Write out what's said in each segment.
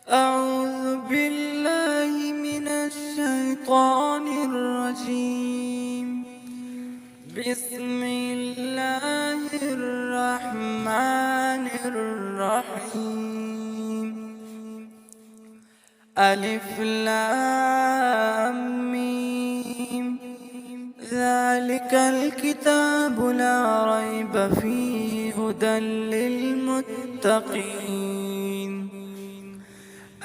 أعوذ بالله من الشيطان الرجيم. بسم الله الرحمن الرحيم. ألف لام ميم. ذلك الكتاب لا ريب فيه هدى للمتقين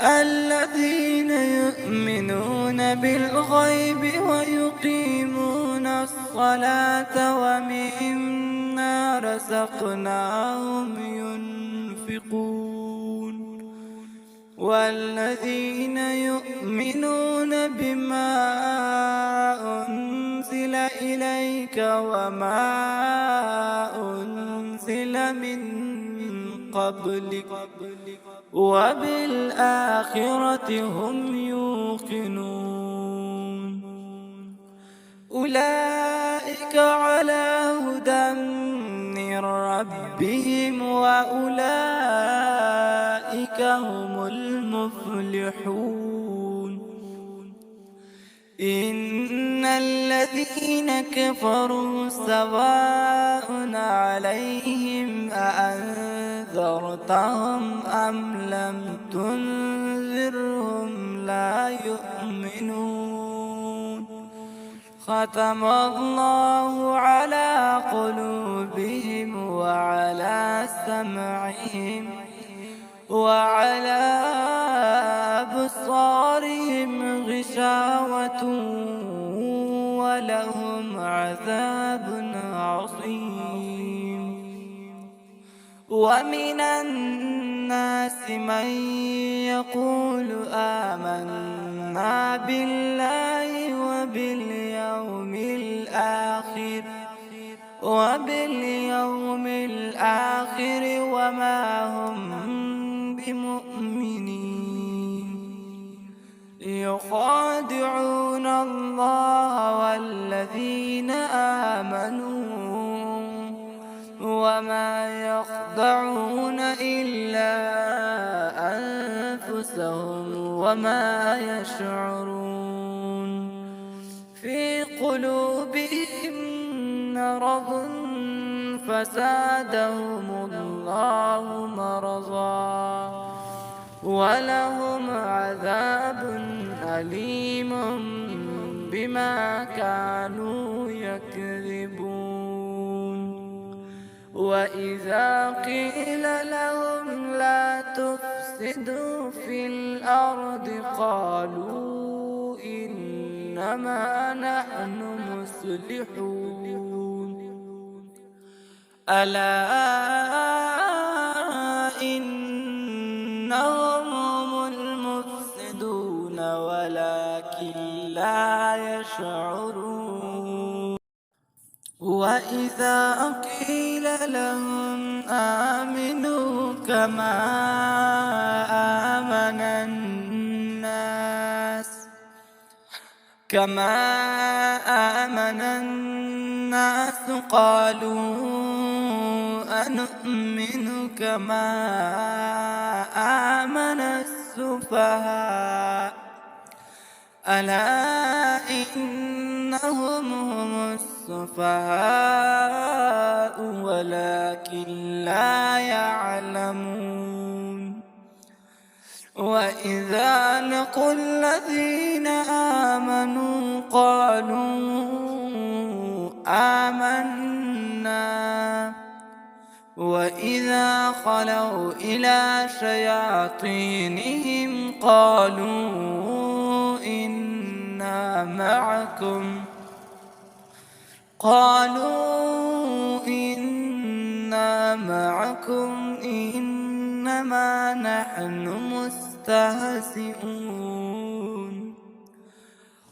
الذين يؤمنون بالغيب ويقيمون الصلاة ومما رزقناهم ينفقون والذين يؤمنون بما أنزل إليك وما أنزل من قبلك وبالآخرة هم يوقنون أولئك على هدى من ربهم وأولئك هم المفلحون إن الذين كفروا سواء عليهم أأنذرتهم أم لم تنذرهم لا يؤمنون ختم الله على قلوبهم وعلى سمعهم وعلى أبصارهم غشاوة ولهم عذاب عظيم ومن الناس من يقول آمنا بالله وباليوم الآخر وما هم بمؤمنين يخادعون الله والذين آمنوا وما يخدعون إلا أنفسهم وما يشعرون في قلوبهم مرض فزادهم الله مرضا ولهم عذاب أليم بما كانوا يكذبون وإذا قيل لهم لا تفسدوا في الأرض قالوا إنما نحن مصلحون ألا إنهم هم المفسدون ولكن لا يشعرون وإذا قيل لهم آمنوا كما آمن الناس قالوا أنؤمن كما آمن السفهاء ألا إنهم هم السفهاء ولكن لا يعلمون وإذا لقوا الذين آمنوا قالوا آمنا وإذا خلوا إلى شياطينهم قالوا إنا معكم إنما نحن مستهزئون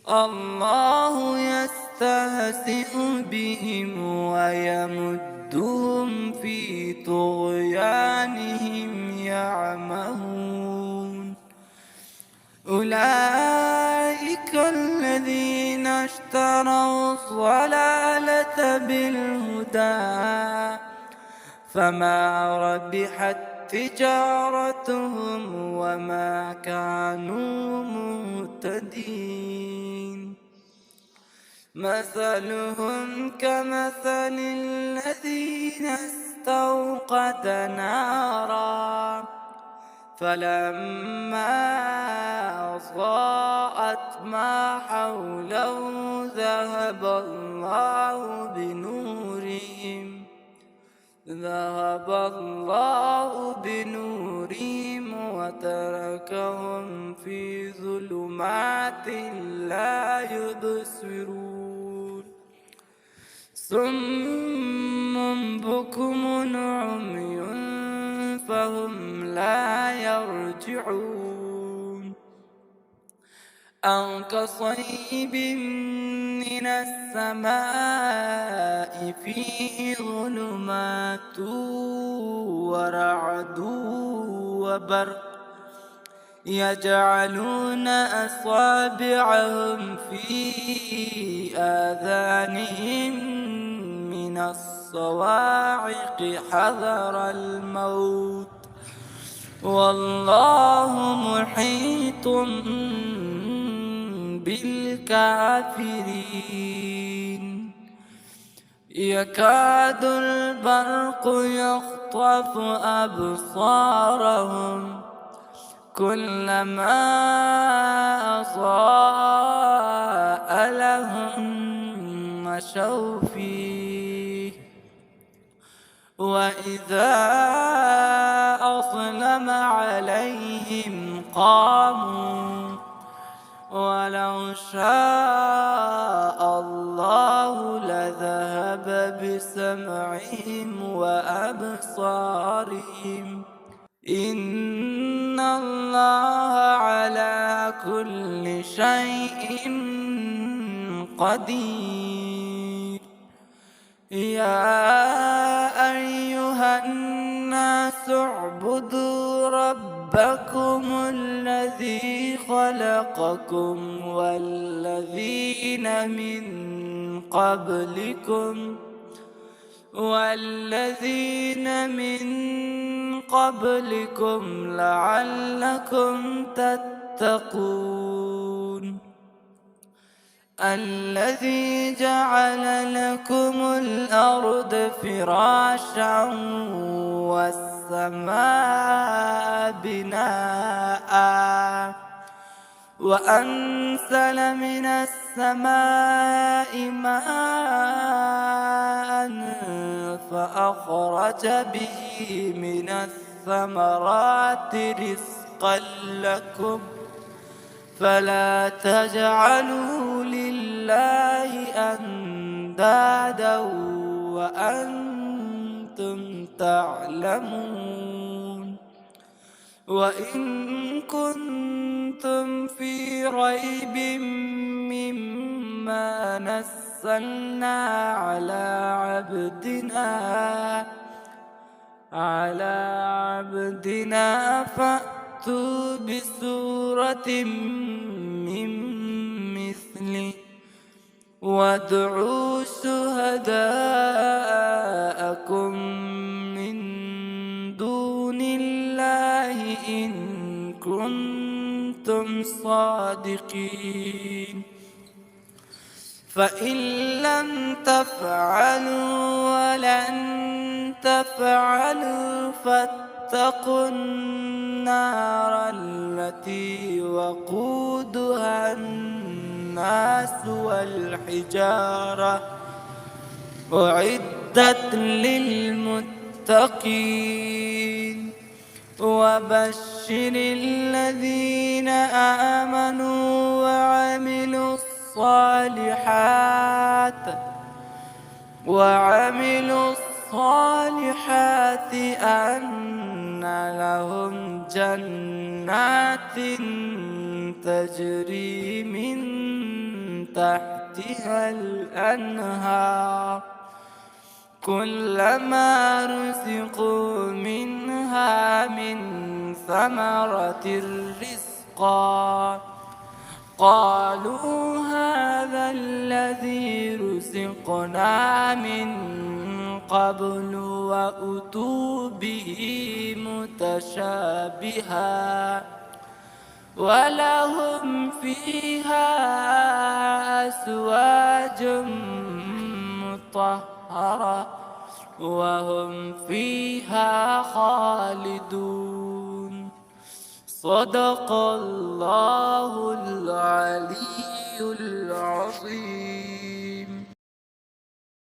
الله يستهزئ بهم ويمدهم في طغيانهم يعمهون أولئك الذين اشتروا الضلالة بالهدى فما ربحت تجارتهم وما ما كانوا مهتدين. مثلهم كمثل الذين استوقد نارا فلما أضاءت ما حوله ذهب الله بنورهم وتركهم في ظلمات لا يبصرون. صم بكم عمي فهم لا يرجعون. أو كصيب من السماء فيه ظلمات ورعد وبرق يجعلون أصابعهم في آذانهم من الصواعق حذر الموت والله محيط بالكافرين. يكاد البرق يخطف أبصارهم كلما أضاء لهم مشوا فيه وإذا أظلم عليهم قاموا ولو شاء الله لذهب بسمعهم وأبصارهم إن الله على كل شيء قدير. يا أيها الناس اعبدوا ربكم الذي خلقكم والذين من قبلكم لعلكم تتقون. الذي جعل لكم الأرض فراشا والسماء بناء وأنزل من السماء ماء فأخرج به من الثمرات رزقا لكم فلا تجعلوا لله أندادا وأنتم تعلمون. وإن كنتم في ريب مما نزلنا على عبدنا فأتوا بسورة من مثله وادعوا شهداءكم من دون الله إن كنتم صادقين. فإن لم تفعلوا ولن تفعلوا فاتقوا النار التي وقودها الناس والحجارة أعدت للمتقين. وبشر الذين آمنوا وعملوا الصالحات أن لهم جنات تجري من تحتها الأنهار كلما رزقوا منها من ثمرة رزقا قالوا هذا الذي رزقنا من قبل وأتوا به متشابها ولهم فيها أزواج مطهرة وهم فيها خالدون. صدق الله العلي العظيم.